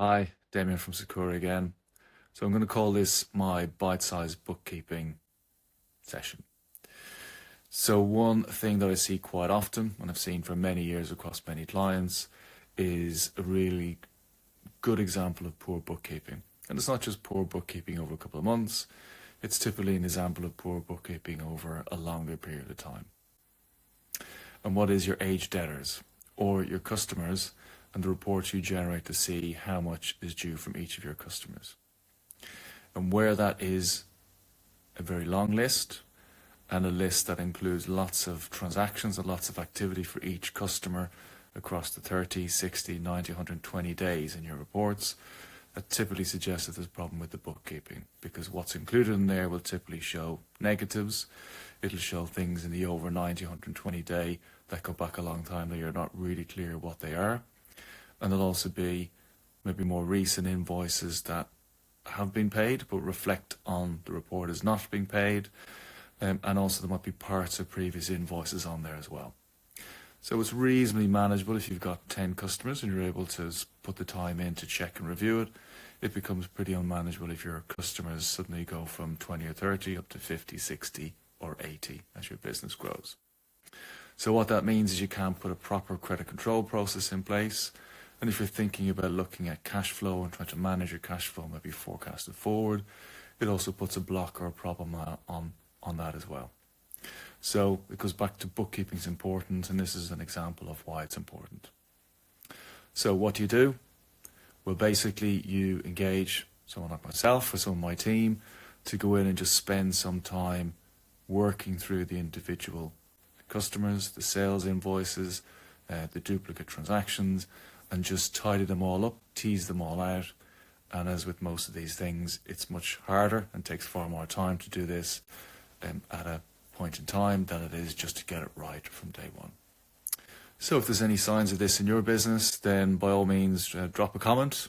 Hi, Damien from Sakura again. So I'm going to call this my bite-sized bookkeeping session. So one thing that I see quite often, and I've seen for many years across many clients, is a really good example of poor bookkeeping. And it's not just poor bookkeeping over a couple of months, it's typically an example of poor bookkeeping over a longer period of time. And what is your aged debtors, or your customers, and the reports you generate to see how much is due from each of your customers. And where that is a very long list, and a list that includes lots of transactions and lots of activity for each customer across the 30, 60, 90, 120 days in your reports, that typically suggests that there's a problem with the bookkeeping, because what's included in there will typically show negatives. It'll show things in the over 90, 120 day that go back a long time that you're not really clear what they are. And there'll also be maybe more recent invoices that have been paid but reflect on the report as not being paid. And also there might be parts of previous invoices on there as well. So it's reasonably manageable if you've got 10 customers and you're able to put the time in to check and review it. It becomes pretty unmanageable if your customers suddenly go from 20 or 30 up to 50, 60 or 80 as your business grows. So what that means is you can't put a proper credit control process in place. And if you're thinking about looking at cash flow and trying to manage your cash flow, maybe forecasted forward, it also puts a block or a problem on that as well. So it goes back to bookkeeping is important, and this is an example of why it's important. So what do you do? Well, basically you engage someone like myself or some of my team to go in and just spend some time working through the individual customers, the sales invoices, the duplicate transactions, and just tidy them all up, tease them all out. And as with most of these things, it's much harder and takes far more time to do this at a point in time than it is just to get it right from day one. So if there's any signs of this in your business, then by all means drop a comment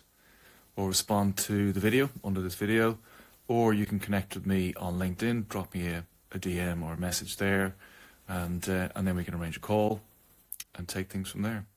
or respond to the video under this video, or you can connect with me on LinkedIn, drop me a DM or a message there, and then we can arrange a call and take things from there.